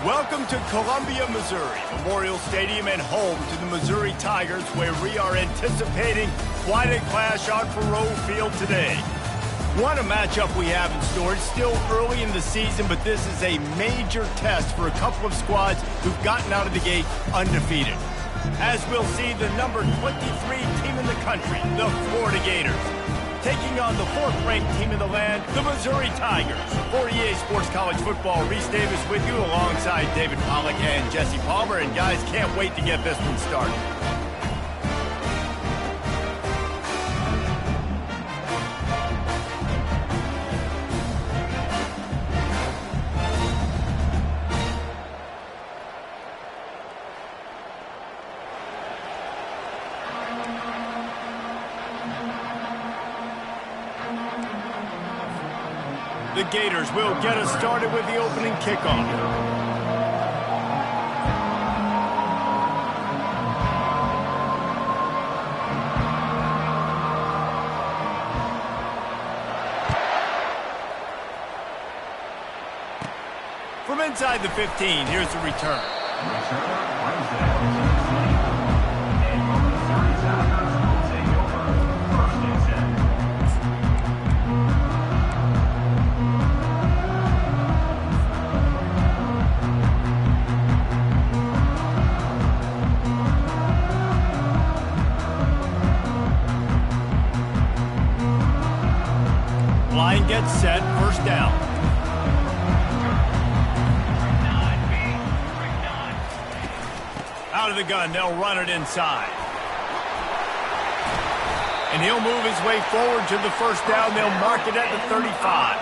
Welcome to Columbia, Missouri, Memorial Stadium and home to the Missouri Tigers, where we are anticipating quite a clash on Faroe Field today. What a matchup we have in store. It's still early in the season, but this is a major test for a couple of squads who've gotten out of the gate undefeated. As we'll see, the number 23 team in the country, the Florida Gators, taking on the 4th-ranked team in the land, the Missouri Tigers. For EA Sports College Football, Reese Davis with you alongside David Pollack and Jesse Palmer. And guys, can't wait to get this one started. The Gators will get us started with the opening kickoff. From inside the 15, here's the return. Line gets set, first down. Out of the gun, they'll run it inside. And he'll move his way forward to the first down. They'll mark it at the 35.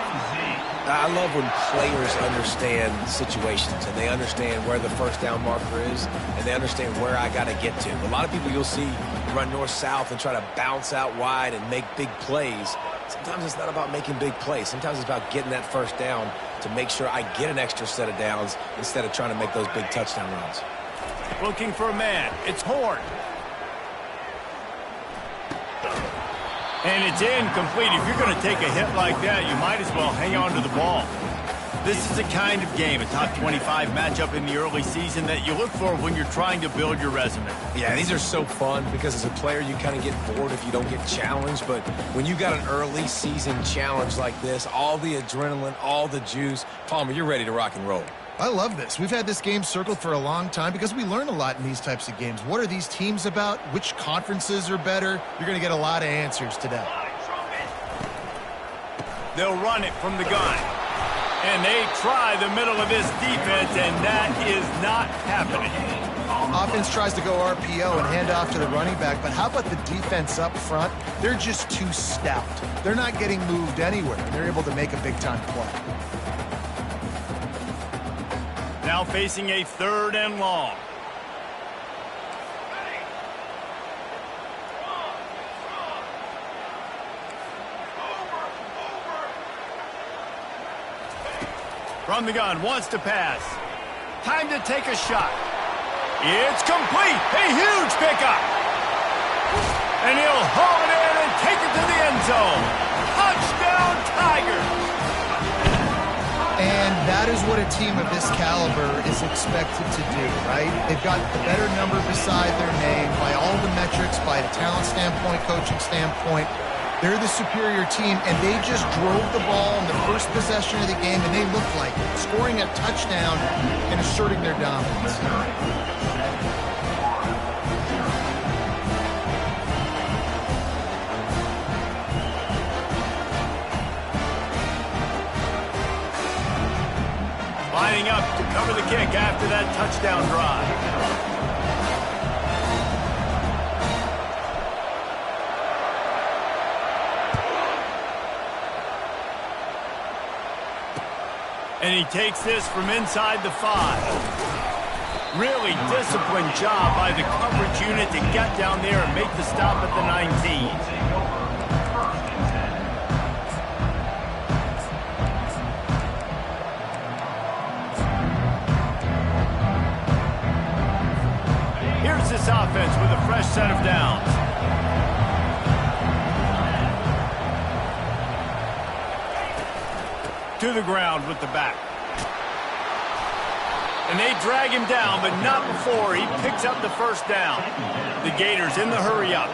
I love when players understand situations and they understand where the first down marker is and they understand where I got to get to. A lot of people you'll see run north-south and try to bounce out wide and make big plays. Sometimes it's not about making big plays. Sometimes it's about getting that first down to make sure I get an extra set of downs instead of trying to make those big touchdown runs. Looking for a man. It's Horn. And it's incomplete. If you're going to take a hit like that, you might as well hang on to the ball. This is the kind of game, a top 25 matchup in the early season, that you look for when you're trying to build your resume. Yeah, these are so fun because as a player, you kind of get bored if you don't get challenged. But when you got an early season challenge like this, all the adrenaline, all the juice, Palmer, you're ready to rock and roll. I love this. We've had this game circled for a long time because we learn a lot in these types of games. What are these teams about? Which conferences are better? You're going to get a lot of answers today. They'll run it from the gun. And they try the middle of this defense, and that is not happening. Offense tries to go RPO and hand off to the running back, but how about the defense up front? They're just too stout. They're not getting moved anywhere, and they're able to make a big-time play. Now facing a 3rd and long. From the gun, wants to pass. Time to take a shot. It's complete. A huge pickup. And he'll haul it in and take it to the end zone. Touchdown, Tigers. And that is what a team of this caliber is expected to do, right? They've got the better number beside their name by all the metrics, by a talent standpoint, coaching standpoint. They're the superior team, and they just drove the ball in the first possession of the game, and they looked like it, scoring a touchdown and asserting their dominance. Lining up to cover the kick after that touchdown drive. And he takes this from inside the 5. Really disciplined job by the coverage unit to get down there and make the stop at the 19. Here's this offense with a fresh set of downs. To the ground with the back. And they drag him down, but not before he picks up the first down. The Gators in the hurry up.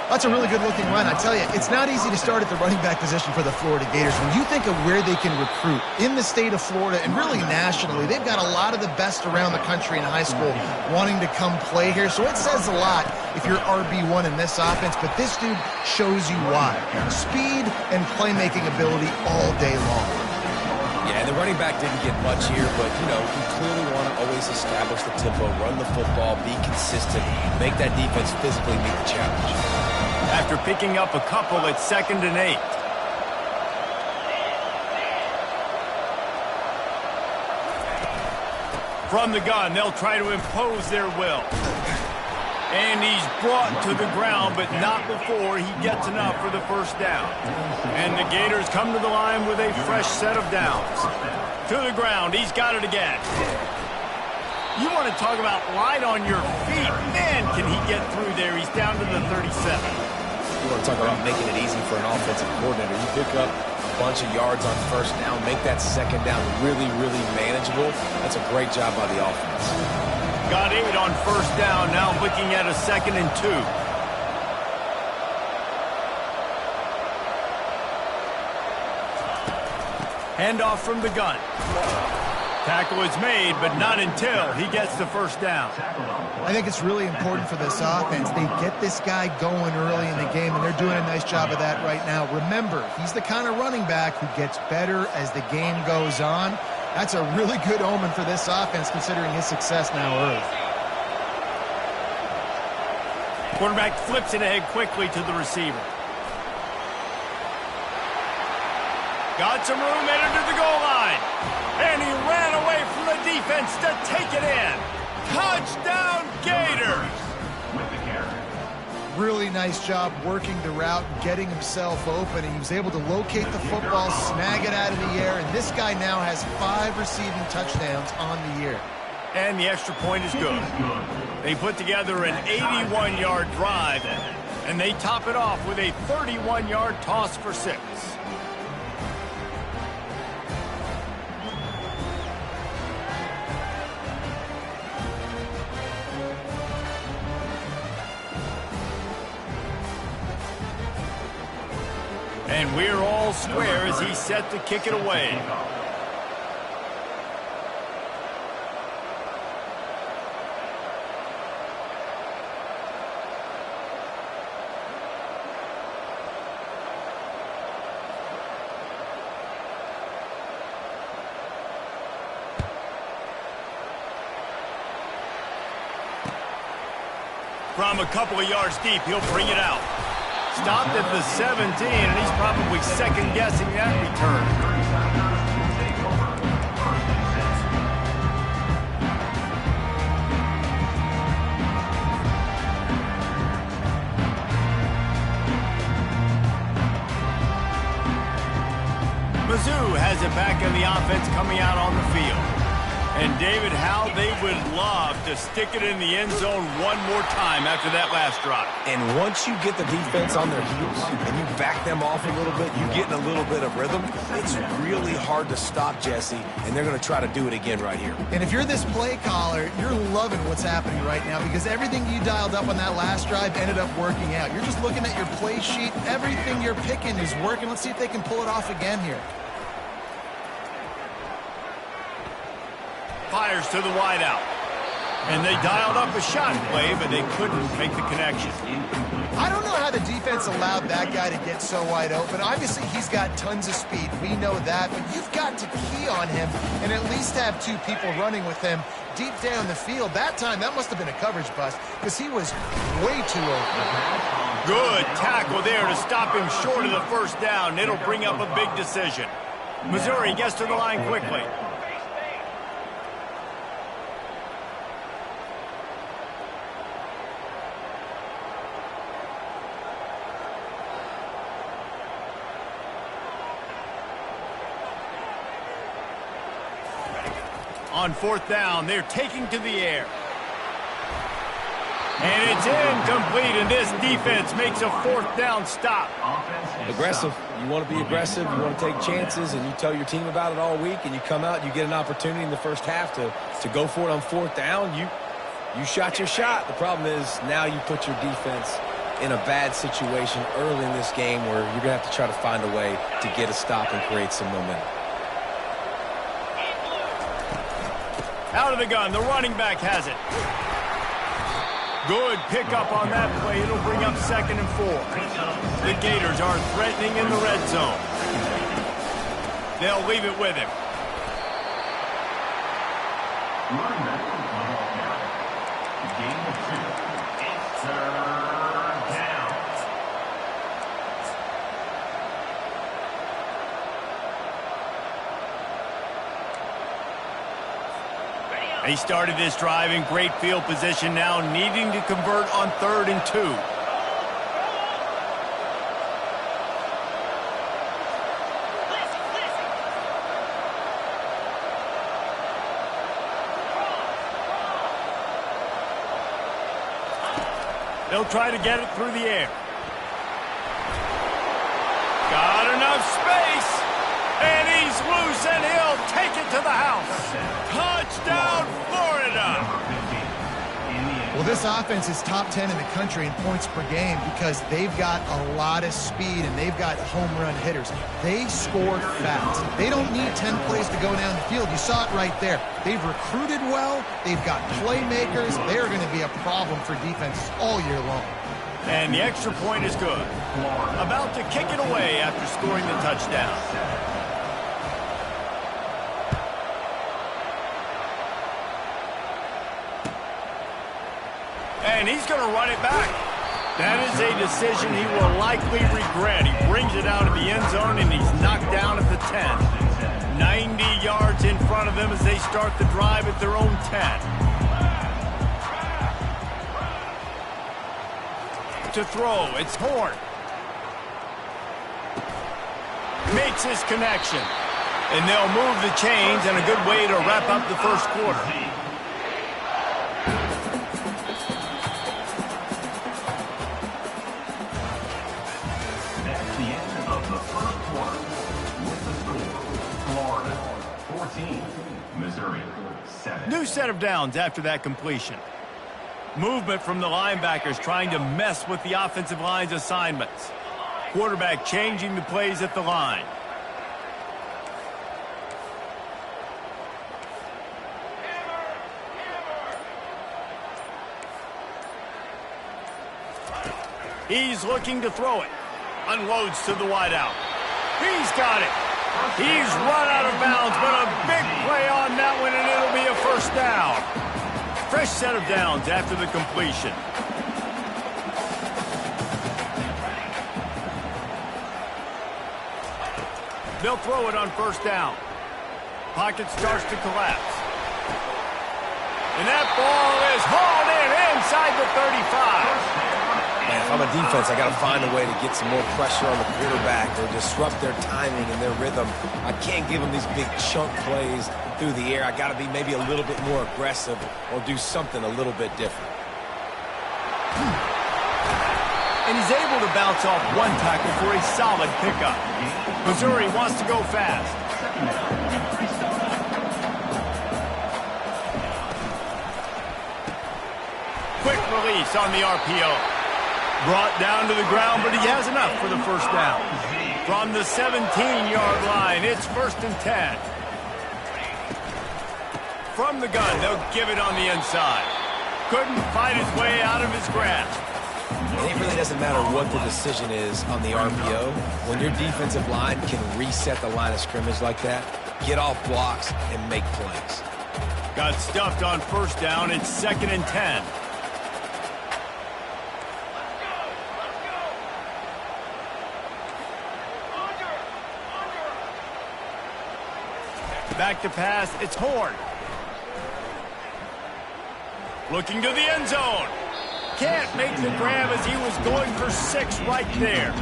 That's a really good-looking run. I tell you, it's not easy to start at the running back position for the Florida Gators. When you think of where they can recruit in the state of Florida and really nationally, they've got a lot of the best around the country in high school wanting to come play here. So it says a lot if you're RB1 in this offense, but this dude shows you why. Speed and playmaking ability all day long. Yeah, and the running back didn't get much here, but, you know, you clearly want to always establish the tempo, run the football, be consistent, make that defense physically meet the challenge. After picking up a couple, it's 2nd and 8. From the gun, they'll try to impose their will. And he's brought to the ground, but not before he gets enough for the first down. And the Gators come to the line with a fresh set of downs. To the ground, he's got it again. You want to talk about light on your feet. Man, can he get through there. He's down to the 37. You want to talk about making it easy for an offensive coordinator. You pick up a bunch of yards on first down, make that second down really, really manageable. That's a great job by the offense. Got 8 on first down, now looking at a 2nd and 2. Handoff from the gun. Tackle is made, but not until he gets the first down. I think it's really important for this offense. They get this guy going early in the game, and they're doing a nice job of that right now. Remember, he's the kind of running back who gets better as the game goes on. That's a really good omen for this offense, considering his success now early. Quarterback flips it ahead quickly to the receiver. Got some room, headed to the goal line. And he ran away from the defense to take it in. Touchdown, Gators! Really nice job working the route, getting himself open. He was able to locate the football, snag it out of the air, and this guy now has 5 receiving touchdowns on the year. And the extra point is good. They put together an 81-yard drive, and they top it off with a 31-yard toss for 6. And we're all square as he's set to kick it away. From a couple of yards deep, he'll bring it out. Stopped at the 17, and he's probably second-guessing that return. Mizzou has it back in the offense coming out on the field. And, David, how they would love to stick it in the end zone one more time after that last drive. And once you get the defense on their heels and you back them off a little bit, you get in a little bit of rhythm, it's really hard to stop Jesse, and they're going to try to do it again right here. And if you're this play caller, you're loving what's happening right now because everything you dialed up on that last drive ended up working out. You're just looking at your play sheet. Everything you're picking is working. Let's see if they can pull it off again here. Fires to the wideout. And they dialed up a shot play, but they couldn't make the connection. I don't know how the defense allowed that guy to get so wide open. Obviously, he's got tons of speed. We know that, but you've got to key on him and at least have 2 people running with him deep down the field. That time, that must have been a coverage bust because he was way too open. Good tackle there to stop him short of the first down. It'll bring up a big decision. Missouri gets to the line quickly. On 4th down, they're taking to the air. And it's incomplete, and this defense makes a fourth down stop. Aggressive. You want to be aggressive. You want to take chances, and you tell your team about it all week, and you come out, you get an opportunity in the first half to go for it on fourth down. You shot your shot. The problem is now you put your defense in a bad situation early in this game where you're going to have to try to find a way to get a stop and create some momentum. Out of the gun, the running back has it. Good pickup on that play. It'll bring up 2nd and 4. The Gators are threatening in the red zone. They'll leave it with him. Running back on the ball now. Gain of 2. It's 3rd down. They started this drive in great field position, now needing to convert on 3rd and 2. They'll try to get it through the air. Got enough space. And he's loose, and he'll take it to the house. Touchdown, Florida. Well, this offense is top 10 in the country in points per game because they've got a lot of speed and they've got home run hitters. They score fast. They don't need 10 plays to go down the field. You saw it right there. They've recruited well. They've got playmakers. They're going to be a problem for defenses all year long. And the extra point is good. About to kick it away after scoring the touchdown. And he's going to run it back. That is a decision he will likely regret. He brings it out of the end zone, and he's knocked down at the 10. 90 yards in front of them as they start the drive at their own 10. To throw, it's Horn. Makes his connection. And they'll move the chains, and a good way to wrap up the first quarter. New set of downs after that completion. Movement from the linebackers trying to mess with the offensive line's assignments. Quarterback changing the plays at the line. He's looking to throw it. Unloads to the wideout. He's got it. He's run out of bounds, but a big play on that one, and it'll be a first down. Fresh set of downs after the completion. They'll throw it on first down. Pocket starts to collapse. And that ball is hauled in inside the 35. Man, if I'm a defense, I got to find a way to get some more pressure on the quarterback or disrupt their timing and their rhythm. I can't give them these big chunk plays through the air. I got to be maybe a little bit more aggressive or do something a little bit different. And he's able to bounce off one tackle for a solid pickup. Missouri wants to go fast. Quick release on the RPO. Brought down to the ground, but he has enough for the first down. From the 17-yard line, it's 1st and 10. From the gun, they'll give it on the inside. Couldn't fight his way out of his grasp. And it really doesn't matter what the decision is on the RPO. When your defensive line can reset the line of scrimmage like that, get off blocks and make plays. Got stuffed on first down. It's 2nd and 10. Back to pass, it's Horn. Looking to the end zone. Can't make the grab as he was going for 6 right there.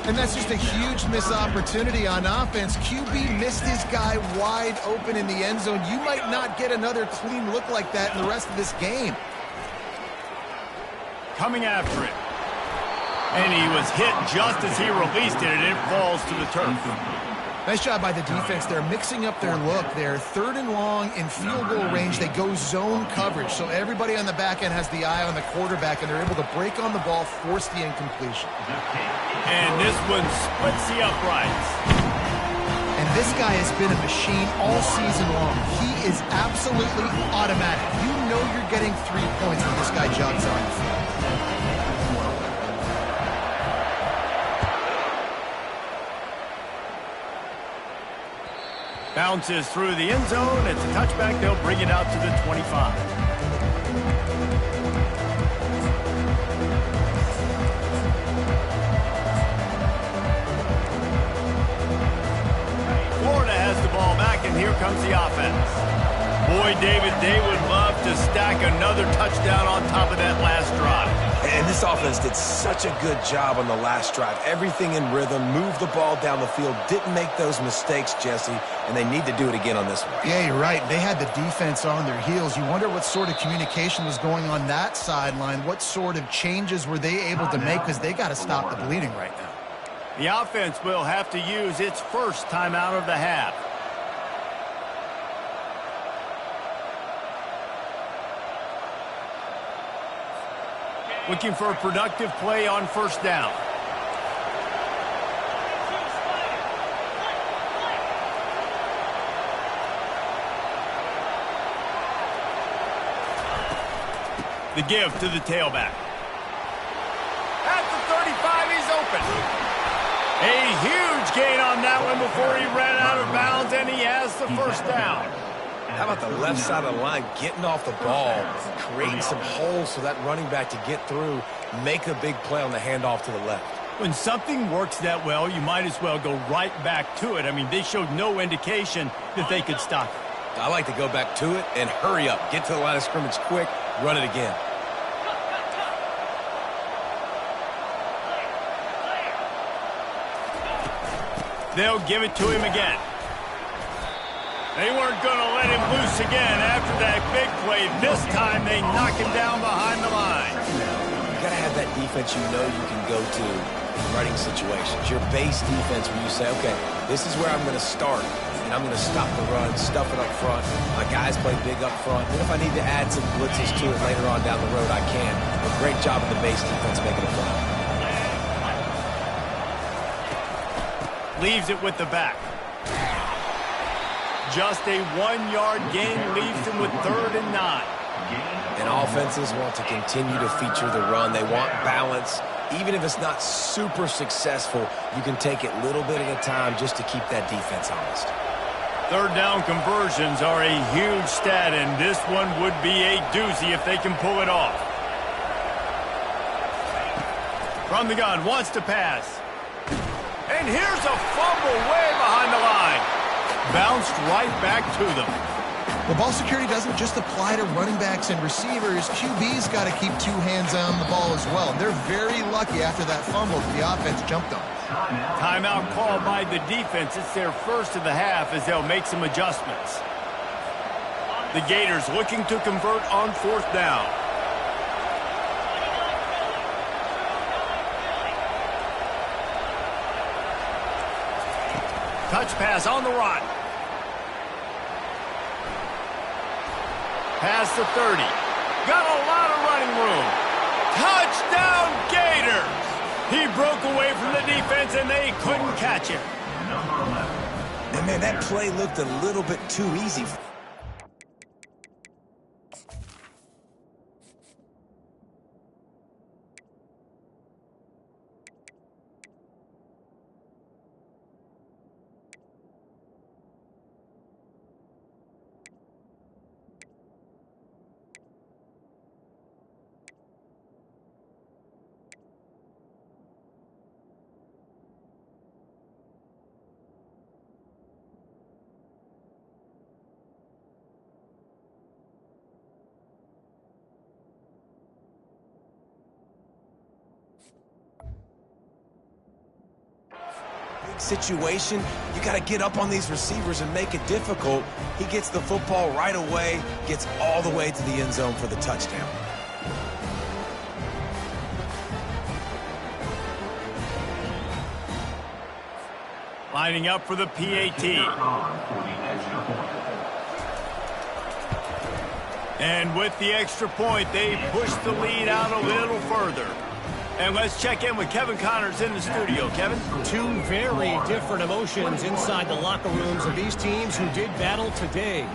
And that's just a huge missed opportunity on offense. QB missed his guy wide open in the end zone. You might not get another clean look like that in the rest of this game. coming after it. And he was hit just as he released it, and it falls to the turf. Nice job by the defense. They're mixing up their look. They're 3rd and long in field goal range. They go zone coverage. So everybody on the back end has the eye on the quarterback, and they're able to break on the ball, force the incompletion. And this one splits the uprights. And this guy has been a machine all season long. He is absolutely automatic. You know you're getting 3 points when this guy jogs on the field. Bounces through the end zone. It's a touchback. They'll bring it out to the 25. Florida has the ball back, and here comes the offense. Boy, David, they would love to stack another touchdown on top of that last drive. And this offense did such a good job on the last drive. Everything in rhythm, moved the ball down the field, didn't make those mistakes, Jesse, and they need to do it again on this one. Yeah, you're right. They had the defense on their heels. You wonder what sort of communication was going on that sideline. What sort of changes were they able to make, because they got to stop the bleeding right now. The offense will have to use its first timeout of the half. Looking for a productive play on first down. The give to the tailback. At the 35, he's open. A huge gain on that one before he ran out of bounds, and he has the first down. How about the left side of the line getting off the ball, creating some holes for that running back to get through, make a big play on the handoff to the left. When something works that well, you might as well go right back to it. I mean, they showed no indication that they could stop it. I like to go back to it and hurry up, get to the line of scrimmage quick, run it again. They'll give it to him again. They weren't going to let him loose again after that big play. This time they knock him down behind the line. You got to have that defense you know you can go to in running situations. Your base defense where you say, okay, this is where I'm going to start, and I'm going to stop the run, stuff it up front. My guys play big up front. And if I need to add some blitzes to it later on down the road, I can. But great job of the base defense making a play. Leaves it with the back. Just a 1-yard gain leaves him with 3rd and 9. And offenses want to continue to feature the run. They want balance. Even if it's not super successful, you can take it little bit at a time just to keep that defense honest. 3rd down conversions are a huge stat, and this one would be a doozy if they can pull it off. From the gun, wants to pass. And here's a fumble way behind the line. Bounced right back to them. The ball security doesn't just apply to running backs and receivers. QB's got to keep 2 hands on the ball as well. And they're very lucky after that fumble that the offense jumped on. Timeout called by the defense. It's their first of the half as they'll make some adjustments. The Gators looking to convert on 4th down. Touch pass on the run. Past the 30. Got a lot of running room. Touchdown Gators! He broke away from the defense and they couldn't catch him. And man, that play looked a little bit too easy. Situation, you got to get up on these receivers and make it difficult. He gets the football right away, gets all the way to the end zone for the touchdown. Lining up for the PAT. And with the extra point, they push the lead out a little further. And let's check in with Kevin Connors in the studio. Kevin? Two very different emotions inside the locker rooms of these teams who did battle today.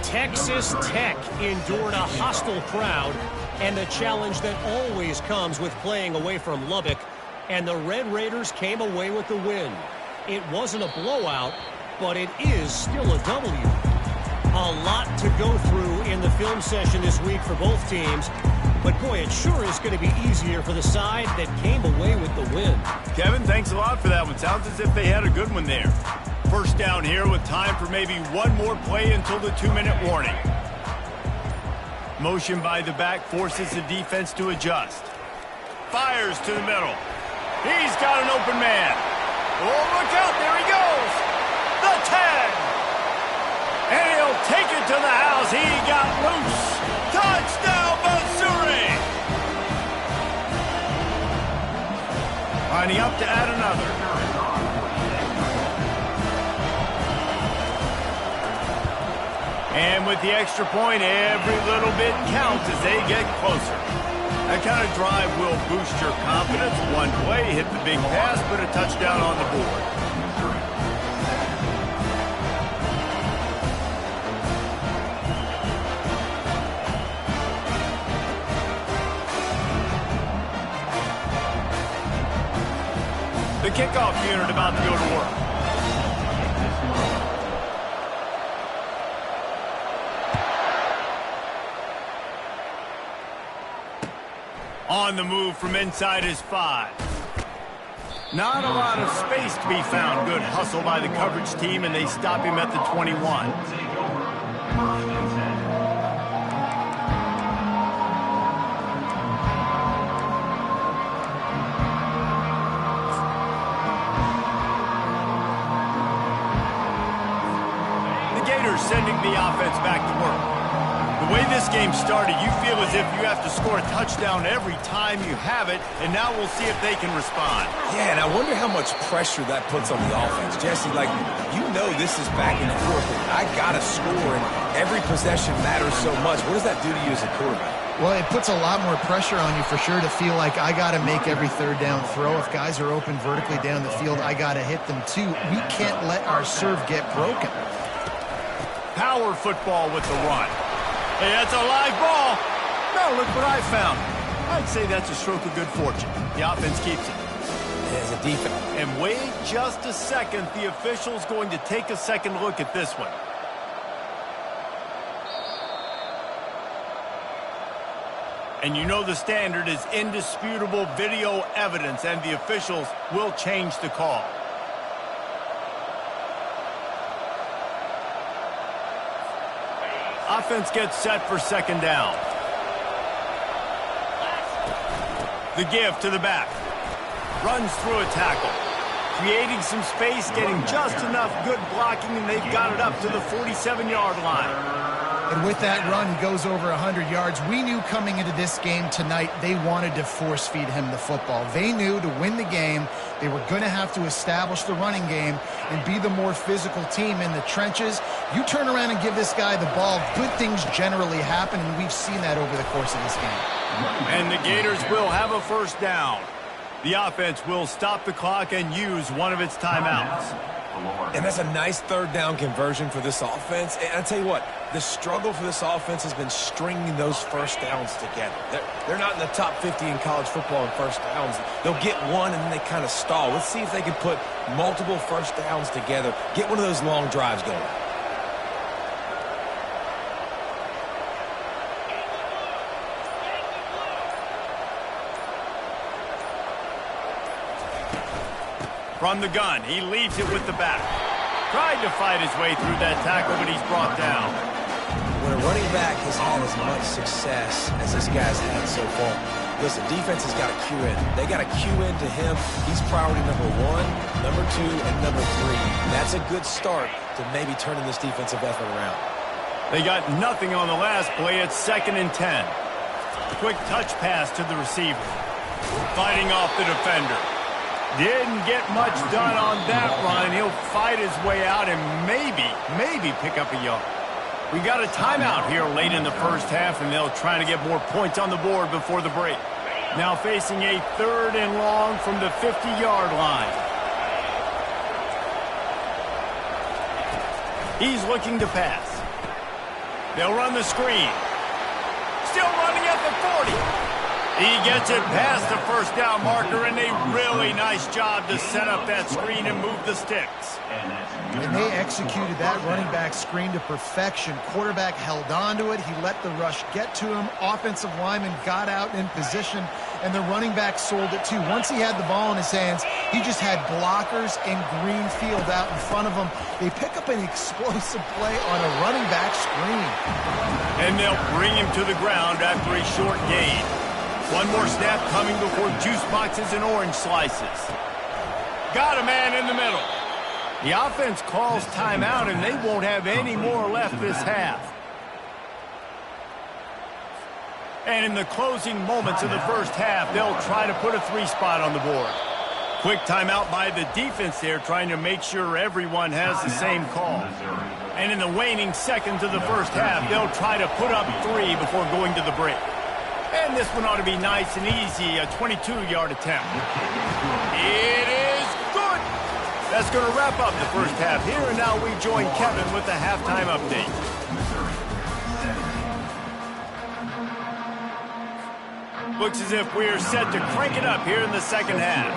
Texas Tech endured a hostile crowd and the challenge that always comes with playing away from Lubbock. And the Red Raiders came away with the win. It wasn't a blowout, but it is still a W. A lot to go through in the film session this week for both teams. But, boy, it sure is going to be easier for the side that came away with the win. Kevin, thanks a lot for that one. Sounds as if they had a good one there. First down here with time for maybe one more play until the 2-minute warning. Motion by the back forces the defense to adjust. Fires to the middle. He's got an open man. Oh, look out. There he goes. The 10. And he'll take it to the house. He got loose. Touchdown, Missouri! Lining up to add another. And with the extra point, every little bit counts as they get closer. That kind of drive will boost your confidence. One play, hit the big pass, put a touchdown on the board. The kickoff unit about to go to work. On the move from inside his 5. Not a lot of space to be found. Good hustle by the coverage team, and they stop him at the 21. Sending the offense back to work. The way this game started, you feel as if you have to score a touchdown every time you have it, and now we'll see if they can respond. Yeah, and I wonder how much pressure that puts on the offense. Jesse, like, you know this is back in the fourth. I got to score, and every possession matters so much. What does that do to you as a quarterback? Well, it puts a lot more pressure on you for sure to feel like I got to make every third down throw. If guys are open vertically down the field, I got to hit them too. We can't let our serve get broken. Power football with the run. Hey, that's a live ball. Now look what I found. I'd say that's a stroke of good fortune. The offense keeps it. As a defense. And wait just a second. The official's going to take a second look at this one. And you know the standard is indisputable video evidence, and the officials will change the call. Offense gets set for second down. The give to the back. Runs through a tackle. Creating some space, getting just enough good blocking, and they've got it up to the 47-yard line. And with that run, he goes over 100 yards. We knew coming into this game tonight they wanted to force-feed him the football. They knew to win the game, they were going to have to establish the running game and be the more physical team in the trenches. You turn around and give this guy the ball, good things generally happen, and we've seen that over the course of this game. And the Gators will have a first down. The offense will stop the clock and use one of its timeouts. And that's a nice third down conversion for this offense. And I tell you what, the struggle for this offense has been stringing those first downs together. They're not in the top 50 in college football in first downs. They'll get one and then they kind of stall. Let's see if they can put multiple first downs together, get one of those long drives going. From the gun, he leaves it with the back. Tried to fight his way through that tackle, but he's brought down. When a running back has had as much success as this guy's had so far, listen, defense has got to cue in. They got to cue into him. He's priority number 1, number 2, and number 3. That's a good start to maybe turning this defensive effort around. They got nothing on the last play. It's 2nd and 10. Quick touch pass to the receiver. Fighting off the defender. Didn't get much done on that run. He'll fight his way out and maybe pick up a yard. We got a timeout here late in the first half, and they'll try to get more points on the board before the break. Now facing a 3rd and long from the 50-yard line. He's looking to pass. They'll run the screen. Still running at the 40. He gets it past the first down marker, and a really nice job to set up that screen and move the sticks. And they executed that running back screen to perfection. Quarterback held on to it. He let the rush get to him. Offensive lineman got out in position, and the running back sold it too. Once he had the ball in his hands, he just had blockers and green field out in front of him. They pick up an explosive play on a running back screen. And they'll bring him to the ground after a short gain. One more snap coming before juice boxes and orange slices. Got a man in the middle. The offense calls timeout, and they won't have any more left this half. And in the closing moments of the first half, they'll try to put a 3-spot on the board. Quick timeout by the defense there, trying to make sure everyone has the same call. And in the waning seconds of the first half, they'll try to put up 3 before going to the break. And this one ought to be nice and easy, a 22-yard attempt. It is good. That's going to wrap up the first half here, and now we join Kevin with the halftime update. Looks as if we're set to crank it up here in the second half.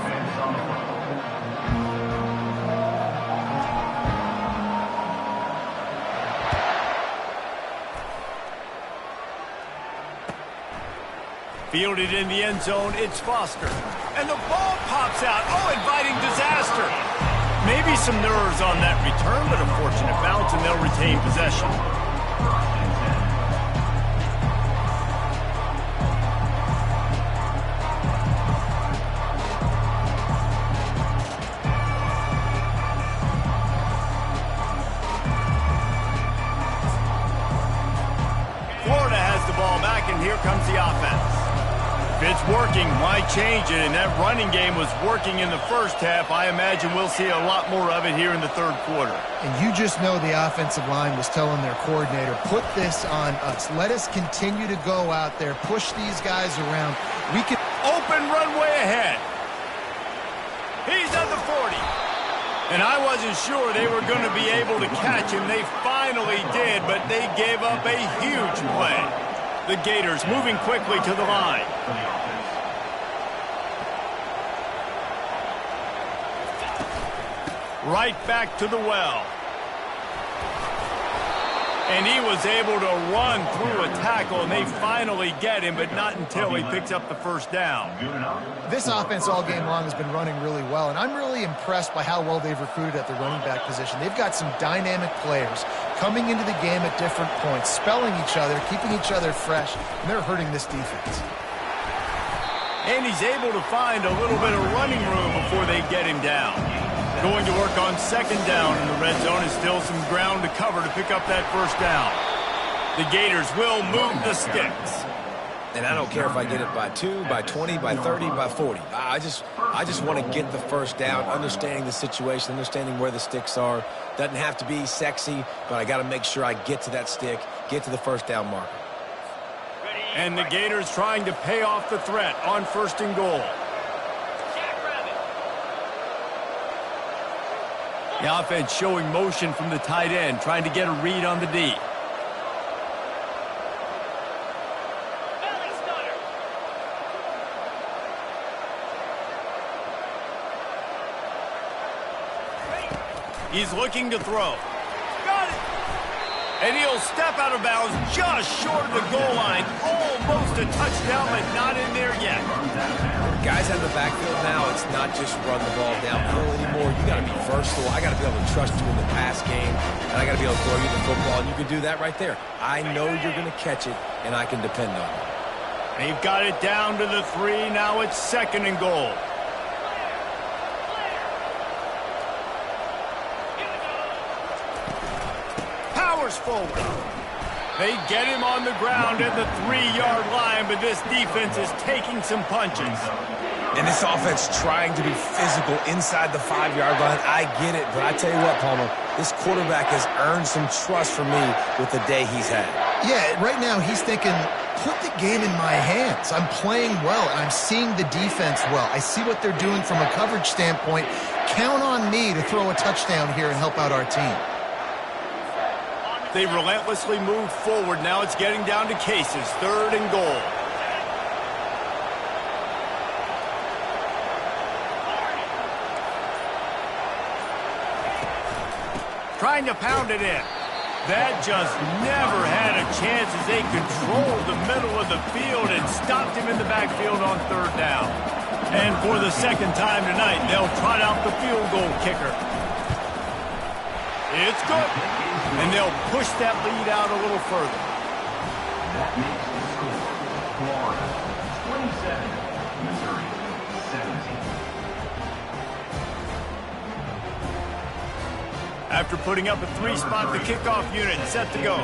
Fielded in the end zone, it's Foster. And the ball pops out. Oh, inviting disaster. Maybe some nerves on that return, but a fortunate bounce, and they'll retain possession. Florida has the ball back, and here comes the offense. If it's working, why change it? And that running game was working in the first half. I imagine we'll see a lot more of it here in the third quarter. And you just know the offensive line was telling their coordinator, put this on us. Let us continue to go out there, push these guys around. We can open runway ahead. He's at the 40. And I wasn't sure they were going to be able to catch him. They finally did, but they gave up a huge play. The Gators moving quickly to the line. Right back to the well. And he was able to run through a tackle, and they finally get him, but not until he picks up the first down. This offense all game long has been running really well, and I'm really impressed by how well they've recruited at the running back position. They've got some dynamic players coming into the game at different points, spelling each other, keeping each other fresh, and they're hurting this defense. And he's able to find a little bit of running room before they get him down. Going to work on second down in the red zone, is still some ground to cover to pick up that first down. The Gators will move the sticks. And I don't care if I get it by 2, by 20, by 30, by 40. I just want to get the first down, understanding the situation, understanding where the sticks are. Doesn't have to be sexy, but I got to make sure I get to that stick, get to the first down marker. And the Gators trying to pay off the threat on first and goal. The offense showing motion from the tight end, trying to get a read on the D. He's looking to throw. Got it! And he'll step out of bounds just short of the goal line. Almost a touchdown, but not in there yet. Guys out of the backfield now, it's not just run the ball downhill anymore. You got to be versatile. I got to be able to trust you in the pass game, and I got to be able to throw you the football, and you can do that right there. I know you're going to catch it, and I can depend on it. They've got it down to the 3. Now it's second and goal. Powers forward. They get him on the ground at the 3-yard line, but this defense is taking some punches. And this offense trying to be physical inside the 5-yard line, I get it. But I tell you what, Palmer, this quarterback has earned some trust from me with the day he's had. Yeah, right now he's thinking, put the game in my hands. I'm playing well, and I'm seeing the defense well. I see what they're doing from a coverage standpoint. Count on me to throw a touchdown here and help out our team. They relentlessly move forward. Now it's getting down to cases. 3rd and goal. Trying to pound it in. That just never had a chance as they controlled the middle of the field and stopped him in the backfield on 3rd down. And for the 2nd time tonight, they'll trot out the field goal kicker. It's good. And they'll push that lead out a little further. That makes the score Florida 27, Missouri 17. After putting up a 3-spot, the kickoff unit set to go.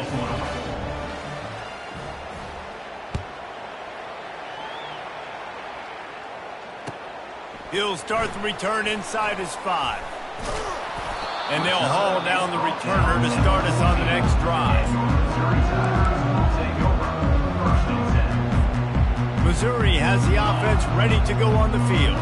He'll start the return inside his 5. And they'll haul down the returner to start us on the next drive. Missouri has the offense ready to go on the field.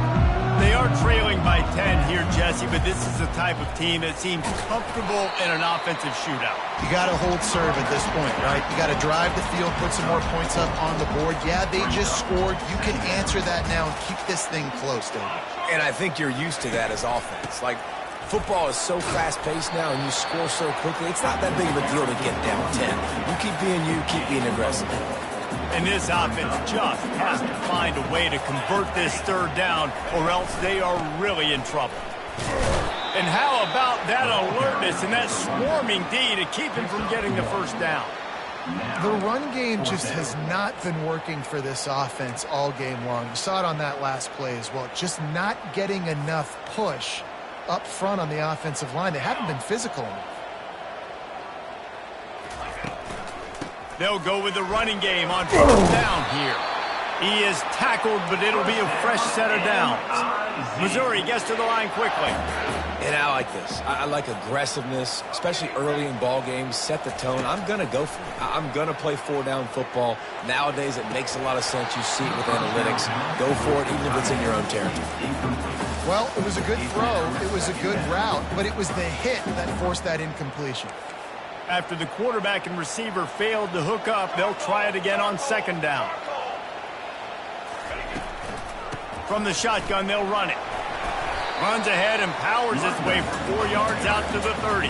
They are trailing by 10 here, Jesse, but this is the type of team that seems comfortable in an offensive shootout. You got to hold serve at this point, right? You got to drive the field, put some more points up on the board. Yeah, they just scored. You can answer that now and keep this thing close, David. And I think you're used to that as offense. Like, football is so fast-paced now and you score so quickly, it's not that big of a deal to get down 10. You keep being aggressive. And this offense just has to find a way to convert this 3rd down, or else they are really in trouble. And how about that alertness and that swarming D to keep him from getting the 1st down? The run game just has not been working for this offense all game long. You saw it on that last play as well. Just not getting enough push up front on the offensive line. They haven't been physical enough. They'll go with the running game on 4th down here. He is tackled, but it'll be a fresh set of downs. Missouri gets to the line quickly. And I like this. I like aggressiveness, especially early in ball games. Set the tone. I'm going to go for it. I'm going to play 4-down football. Nowadays, it makes a lot of sense. You see it with analytics. Go for it, even if it's in your own territory. Well, it was a good throw. It was a good route, but it was the hit that forced that incompletion. After the quarterback and receiver failed to hook up, they'll try it again on 2nd down. From the shotgun, they'll run it. Runs ahead and powers his way for 4 yards out to the 30.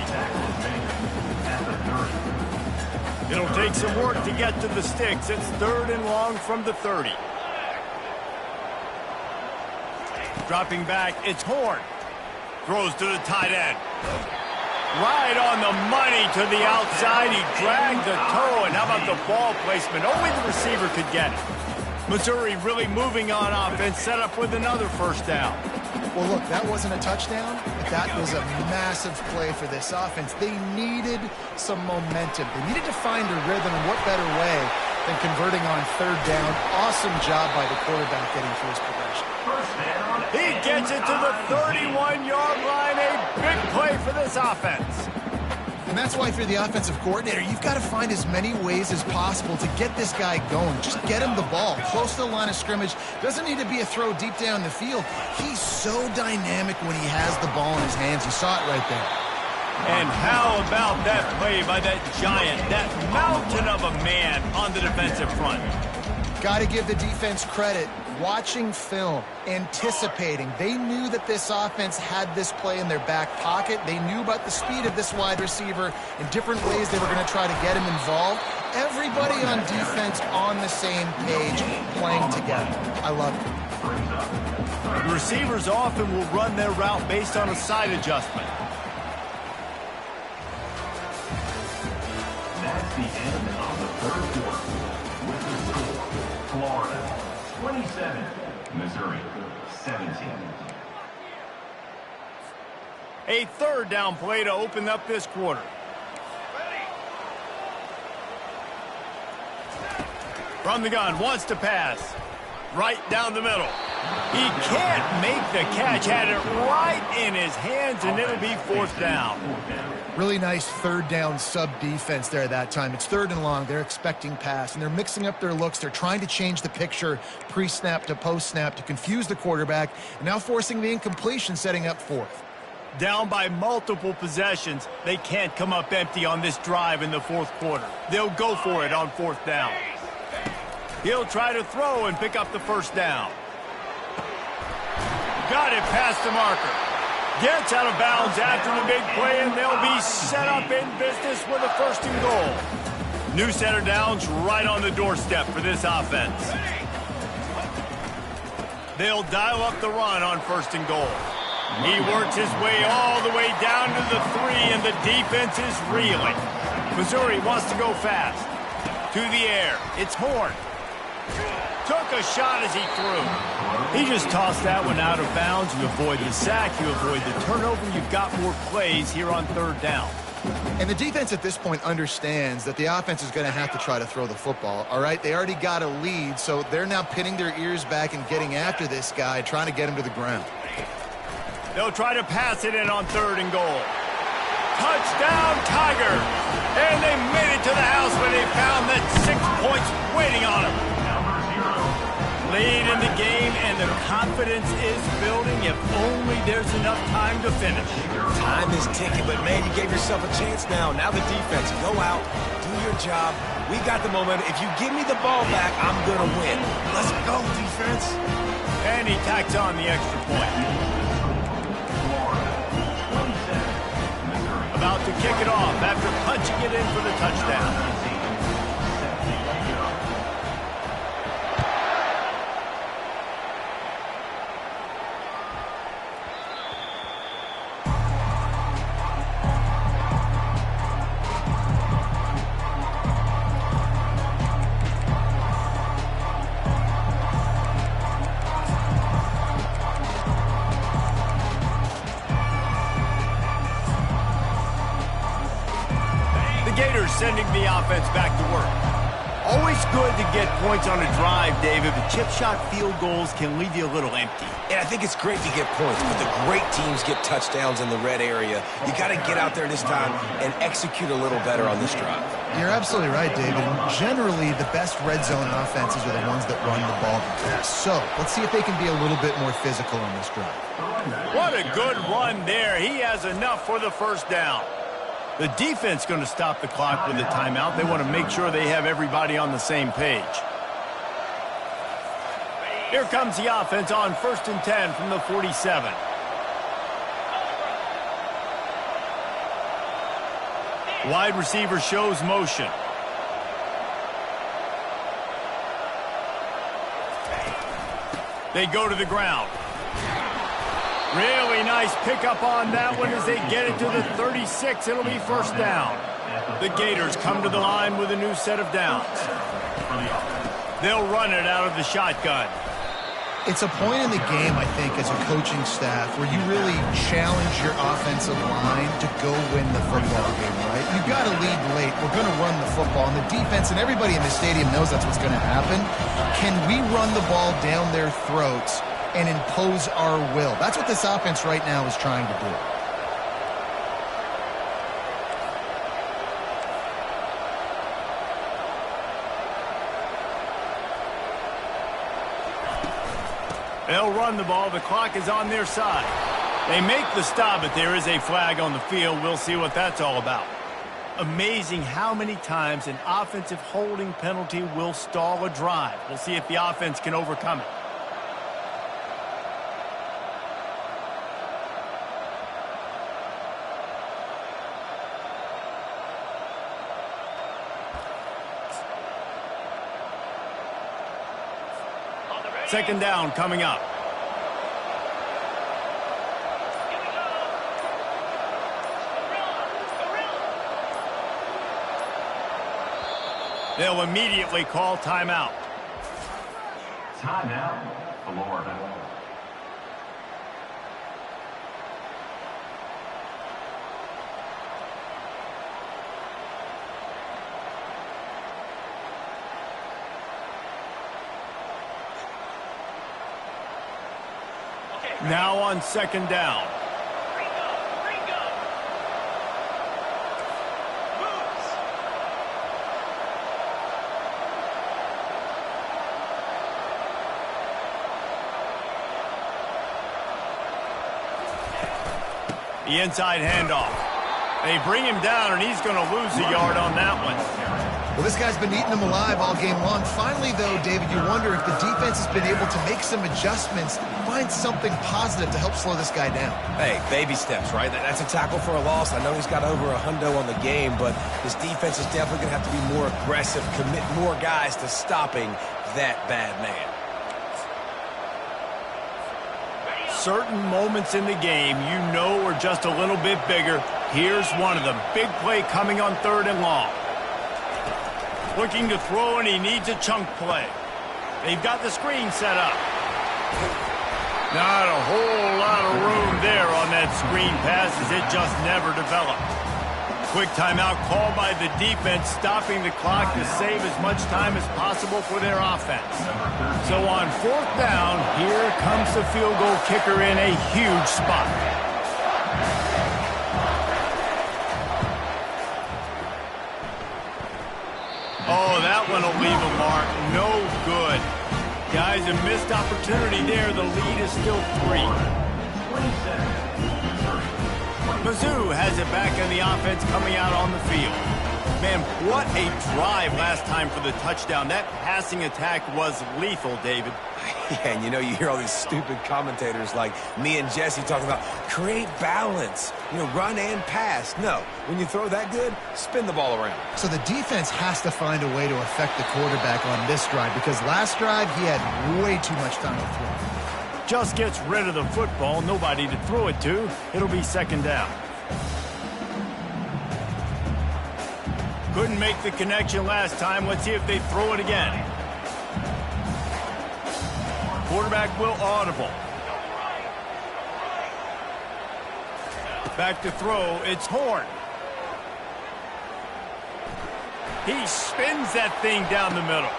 It'll take some work to get to the sticks. It's 3rd and long from the 30. Dropping back, it's Horn. Throws to the tight end. Right on the money to the outside. He dragged the toe, and how about the ball placement? Only the receiver could get it. Missouri really moving on offense, set up with another 1st down. Well, look, that wasn't a touchdown, but that was a massive play for this offense. They needed some momentum. They needed to find a rhythm, and what better way than converting on 3rd down. Awesome job by the quarterback getting through his progression. He gets it to the 31-yard line. A big play for this offense. And that's why if you're the offensive coordinator, you've got to find as many ways as possible to get this guy going. Just get him the ball close to the line of scrimmage. Doesn't need to be a throw deep down the field. He's so dynamic when he has the ball in his hands. You saw it right there. And how about that play by that giant, that mountain of a man on the defensive front? Got to give the defense credit. Watching film, anticipating. They knew that this offense had this play in their back pocket. They knew about the speed of this wide receiver and different ways they were going to try to get him involved. Everybody on defense on the same page, playing together. I love it. The receivers often will run their route based on a side adjustment. That's the end of the 3rd quarter. With the score, Florida 27, Missouri 17. A 3rd down play to open up this quarter. From the gun, wants to pass. Right down the middle. He can't make the catch. Had it right in his hands, and it'll be fourth down. Really nice third down sub-defense there that time. It's third and long. They're expecting pass, and they're mixing up their looks. They're trying to change the picture pre-snap to post-snap to confuse the quarterback, and now forcing the incompletion, setting up fourth. Down by multiple possessions, they can't come up empty on this drive in the fourth quarter. They'll go for it on fourth down. He'll try to throw and pick up the first down. Got it past the marker. Gets out of bounds after the big play, and they'll be set up in business with a first and goal. New set of downs right on the doorstep for this offense. They'll dial up the run on first and goal. He works his way all the way down to the 3, and the defense is reeling. Missouri wants to go fast. To the air. It's Horn. Took a shot as he threw. He just tossed that one out of bounds. You avoid the sack, you avoid the turnover. You've got more plays here on third down. And the defense at this point understands that the offense is going to have to try to throw the football, all right? They already got a lead, so they're now pinning their ears back and getting after this guy, trying to get him to the ground. They'll try to pass it in on third and goal. Touchdown, Tiger! And they made it to the house where they found that 6 points waiting on them. Lead in the game, and the confidence is building if only there's enough time to finish. Time is ticking, but, man, you gave yourself a chance now. Now the defense, go out, do your job. We got the momentum. If you give me the ball back, I'm going to win. Let's go, defense. And he tacks on the extra point. About to kick it off after punching it in for the touchdown. Sending the offense back to work. Always good to get points on a drive, David, but chip shot field goals can leave you a little empty. And I think it's great to get points, but the great teams get touchdowns in the red area. You got to get out there this time and execute a little better on this drive. You're absolutely right, David. Generally, the best red zone offenses are the ones that run the ball the best. So let's see if they can be a little bit more physical on this drive. What a good run there. He has enough for the first down. The defense going to stop the clock with a timeout. They want to make sure they have everybody on the same page. Here comes the offense on 1st and 10 from the 47. Wide receiver shows motion. They go to the ground. Really nice pickup on that one as they get it to the 36. It'll be first down. The Gators come to the line with a new set of downs. They'll run it out of the shotgun. It's a point in the game, I think, as a coaching staff where you really challenge your offensive line to go win the football game, right? You've got to lead late. We're going to run the football. And the defense and everybody in the stadium knows that's what's going to happen. Can we run the ball down their throats and impose our will? That's what this offense right now is trying to do. They'll run the ball. The clock is on their side. They make the stop, but there is a flag on the field. We'll see what that's all about. Amazing how many times an offensive holding penalty will stall a drive. We'll see if the offense can overcome it. Second down coming up. They'll immediately call timeout. Timeout, Florida. Now on second down. The inside handoff. They bring him down, and he's going to lose a yard on that one. Well, this guy's been eating them alive all game long. Finally, though, David, you wonder if the defense has been able to make some adjustments, find something positive to help slow this guy down. Hey, baby steps, right? That's a tackle for a loss. I know he's got over a hundo on the game, but this defense is definitely going to have to be more aggressive, commit more guys to stopping that bad man. Certain moments in the game you know are just a little bit bigger. Here's one of them. Big play coming on third and long. Looking to throw, and he needs a chunk play. They've got the screen set up. Not a whole lot of room there on that screen pass as it just never developed. Quick timeout called by the defense, stopping the clock to save as much time as possible for their offense. So on fourth down, here comes the field goal kicker in a huge spot. Oh, that one will leave a mark. No good. Guys, a missed opportunity there. The lead is still 3. Mizzou has it back in the offense coming out on the field. Man, what a drive last time for the touchdown. That passing attack was lethal, David. Yeah, and you hear all these stupid commentators like me and Jesse talking about create balance, run and pass. No, when you throw that good, spin the ball around. So the defense has to find a way to affect the quarterback on this drive because last drive he had way too much time to throw. Just gets rid of the football, nobody to throw it to. It'll be second down. Couldn't make the connection last time. Let's see if they throw it again. Quarterback will audible. Back to throw. It's Horn. He spins that thing down the middle.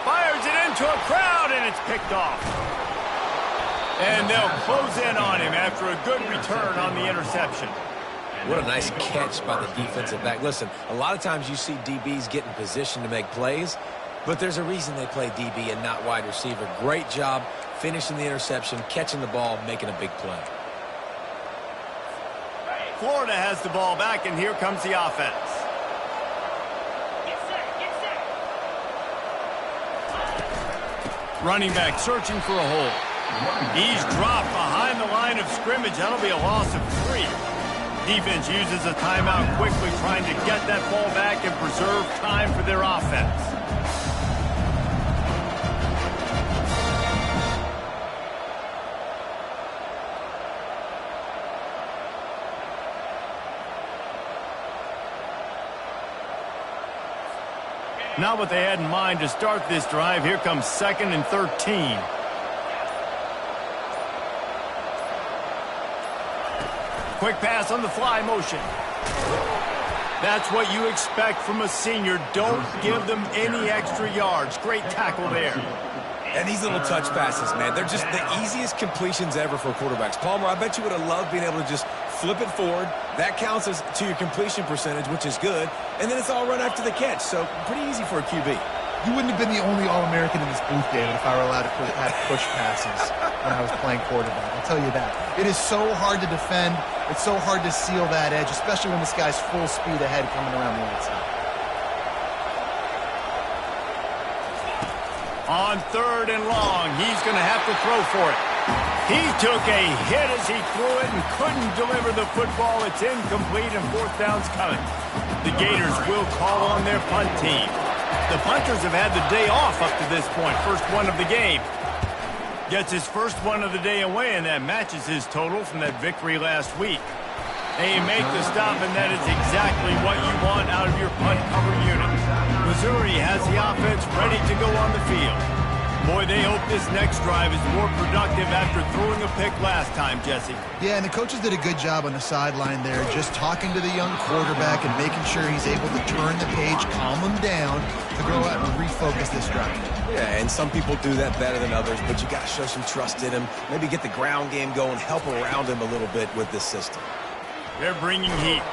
Fires it into a crowd, and it's picked off. And they'll close in on him after a good return on the interception. What a nice catch by the defensive back. Listen, a lot of times you see DBs get in position to make plays, but there's a reason they play DB and not wide receiver. Great job finishing the interception, catching the ball, making a big play. Florida has the ball back, and here comes the offense. Running back searching for a hole. He's dropped behind the line of scrimmage. That'll be a loss of 3. Defense uses a timeout quickly, trying to get that ball back and preserve time for their offense. Not what they had in mind to start this drive. Here comes 2nd and 13. Quick pass on the fly motion. That's what you expect from a senior. Don't give them any extra yards. Great tackle there. And these little touch passes, man, they're just the easiest completions ever for quarterbacks. Palmer, I bet you would have loved being able to just flip it forward. That counts as to your completion percentage, which is good. And then it's all run after the catch. So pretty easy for a QB. You wouldn't have been the only All-American in this booth, David, if I were allowed to have push passes when I was playing quarterback. I'll tell you that. It is so hard to defend. It's so hard to seal that edge, especially when this guy's full speed ahead coming around the outside. On 3rd and long, he's going to have to throw for it. He took a hit as he threw it and couldn't deliver the football. It's incomplete, and 4th down's coming. The Gators will call on their punt team. The punters have had the day off up to this point. First one of the game. Gets his first one of the day away, and that matches his total from that victory last week. They make the stop, and that is exactly what you want out of your punt cover unit. Missouri has the offense ready to go on the field. Boy, they hope this next drive is more productive after throwing a pick last time, Jesse. Yeah, and the coaches did a good job on the sideline there, just talking to the young quarterback and making sure he's able to turn the page, calm him down, to go out and refocus this drive. Yeah, and some people do that better than others, but you got to show some trust in him. Maybe get the ground game going, help around him a little bit with this system. They're bringing heat.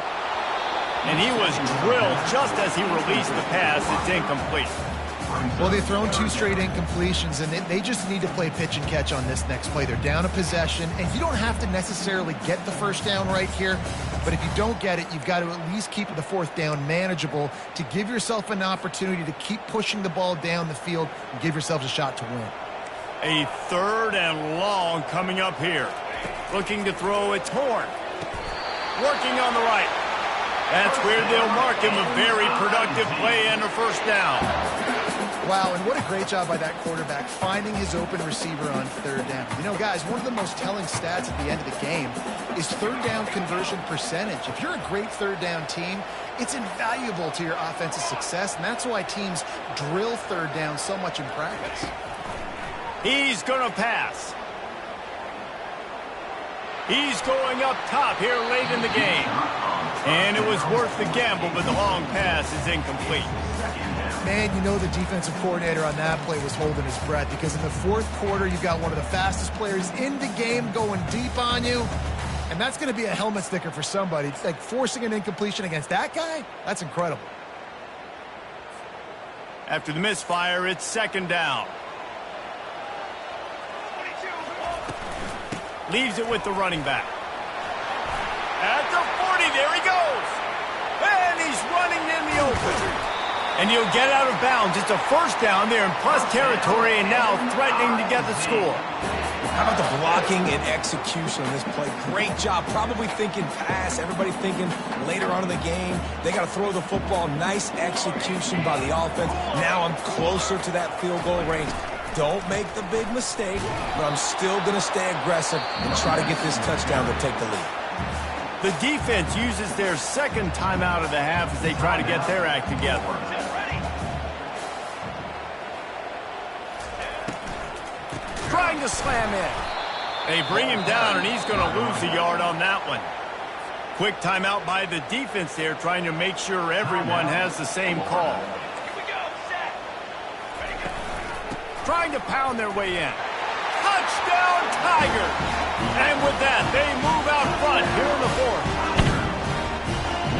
And he was drilled just as he released the pass. It's incomplete. Well, they've thrown 2 straight incompletions, and they just need to play pitch and catch on this next play. They're down a possession, and you don't have to necessarily get the first down right here, but if you don't get it, you've got to at least keep the 4th down manageable to give yourself an opportunity to keep pushing the ball down the field and give yourselves a shot to win. A 3rd and long coming up here. Looking to throw, it's Horn. Working on the right. That's where they'll mark him. A very productive play and a first down. Wow, and what a great job by that quarterback finding his open receiver on 3rd down. You know, guys, one of the most telling stats at the end of the game is 3rd down conversion percentage. If you're a great 3rd down team, it's invaluable to your offensive success, and that's why teams drill 3rd down so much in practice. He's going to pass. He's going up top here late in the game. And it was worth the gamble, but the long pass is incomplete. Man, you know the defensive coordinator on that play was holding his breath, because in the 4th quarter, you've got one of the fastest players in the game going deep on you, and that's going to be a helmet sticker for somebody. It's like forcing an incompletion against that guy. That's incredible. After the misfire, it's 2nd down. Leaves it with the running back. At the 40, there he goes. And he's running in the open. And he'll get out of bounds. It's a first down there in plus territory, and now threatening to get the score. How about the blocking and execution on this play? Great job. Probably thinking pass. Everybody thinking later on in the game, they got to throw the football. Nice execution by the offense. Now I'm closer to that field goal range. Don't make the big mistake, but I'm still going to stay aggressive and try to get this touchdown to take the lead. The defense uses their 2nd timeout of the half as they try to get their act together. Trying to slam in. They bring him down, and he's going to lose a yard on that one. Quick timeout by the defense there, trying to make sure everyone has the same call. Trying to pound their way in. Touchdown, Tigers! And with that, they move out front here in the 4th.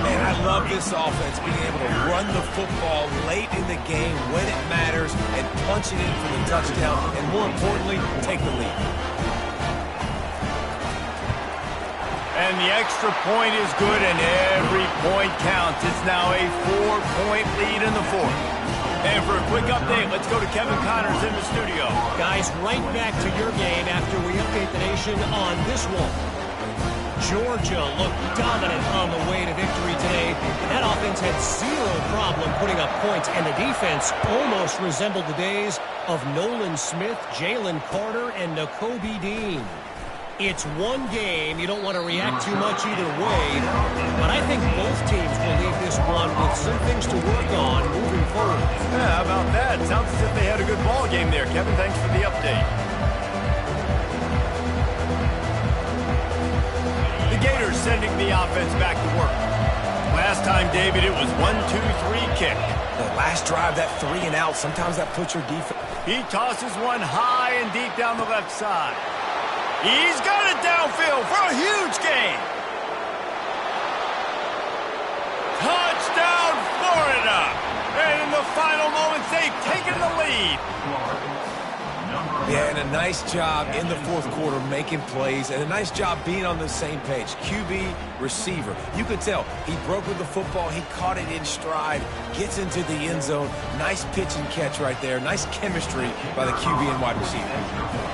Man, I love this offense, being able to run the football late in the game when it matters and punch it in for the touchdown, and more importantly, take the lead. And the extra point is good, and every point counts. It's now a 4-point lead in the 4th. And for a quick update, let's go to Kevin Connors in the studio. Guys, right back to your game after we update the nation on this one. Georgia looked dominant on the way to victory today. That offense had 0 problem putting up points, and the defense almost resembled the days of Nolan Smith, Jalen Carter, and Nakobe Dean. It's one game. You don't want to react too much either way, but I think both teams will leave this one with some things to work on moving forward. Yeah, how about that? Sounds as if they had a good ball game there. Kevin, thanks for the update. The Gators sending the offense back to work. Last time, David, it was 1-2-3 kick. The last drive, that 3 and out, sometimes that puts your defense. He tosses one high and deep down the left side. He's got it downfield for a huge gain. Touchdown, Florida. And in the final moments, they've taken the lead. Yeah, and a nice job in the 4th quarter making plays, and a nice job being on the same page. QB, receiver. You could tell he broke with the football. He caught it in stride, gets into the end zone. Nice pitch and catch right there. Nice chemistry by the QB and wide receiver.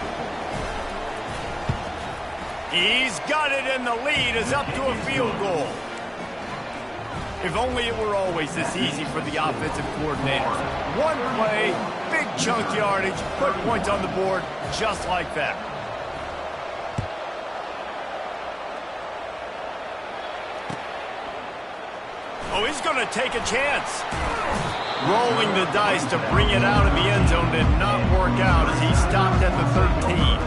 He's got it, and the lead is up to a field goal. If only it were always this easy for the offensive coordinators. One play, big chunk yardage, put points on the board just like that. Oh, he's going to take a chance. Rolling the dice to bring it out of the end zone did not work out as he stopped at the 13.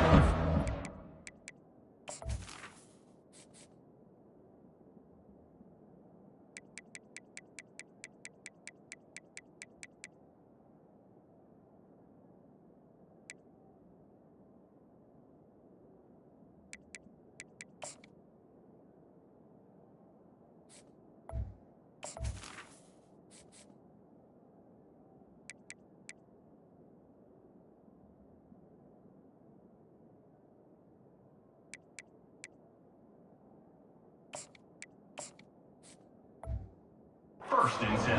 First and 10.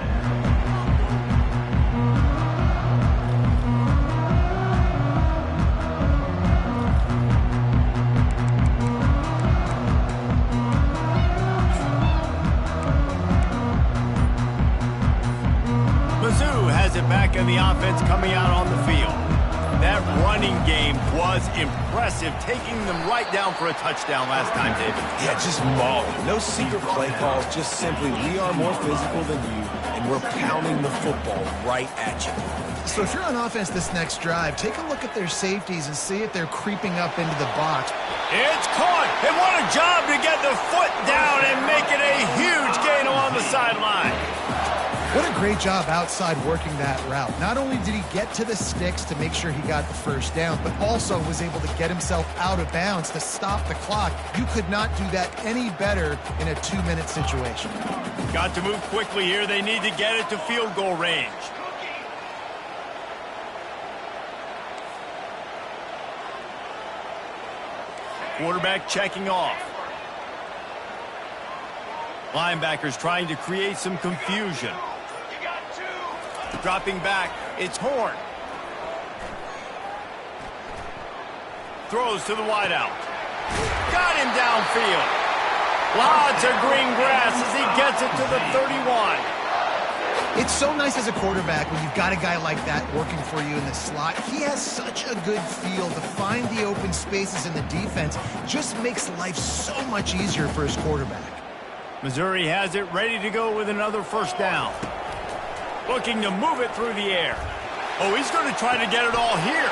Mizzou has it back in the offense coming out on the field. That running game was impressive, taking them right down for a touchdown last time, David. Yeah, just mauling. No secret play calls, just simply we are more physical than you, and we're pounding the football right at you. So if you're on offense this next drive, take a look at their safeties and see if they're creeping up into the box. It's caught, and what a job to get the foot down and make it a huge gain along the sideline. What a great job outside working that route. Not only did he get to the sticks to make sure he got the first down, but also was able to get himself out of bounds to stop the clock. You could not do that any better in a 2-minute situation. Got to move quickly here. They need to get it to field goal range. Quarterback checking off. Linebackers trying to create some confusion. Dropping back, it's Horn. Throws to the wideout. Got him downfield. Lots of green grass as he gets it to the 31. It's so nice as a quarterback when you've got a guy like that working for you in the slot. He has such a good feel to find the open spaces in the defense. Just makes life so much easier for his quarterback. Missouri has it ready to go with another first down. Looking to move it through the air. Oh, he's going to try to get it all here.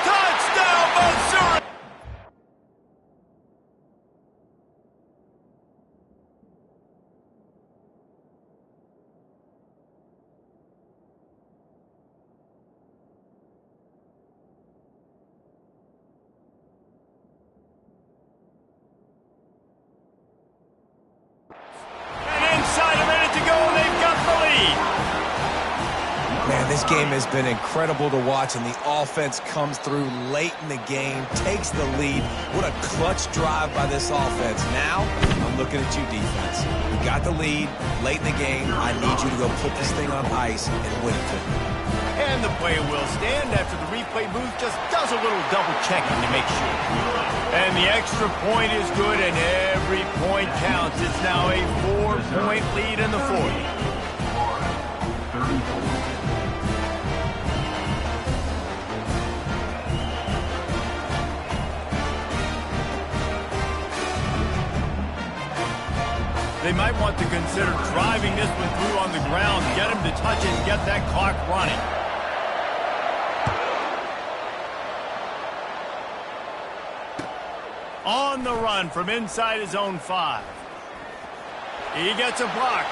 Touchdown, Missouri! And inside a minute to go, they've got the lead. Man, this game has been incredible to watch, and the offense comes through late in the game, takes the lead. What a clutch drive by this offense. Now, I'm looking at you, defense. We got the lead late in the game. I need you to go put this thing on ice and win it for me. And the play will stand after the replay booth just does a little double checking to make sure. And the extra point is good, and every point counts. It's now a 4-point lead in the fourth. 34. They might want to consider driving this one through on the ground, get him to touch it, and get that clock running. On the run from inside his own 5. He gets a block.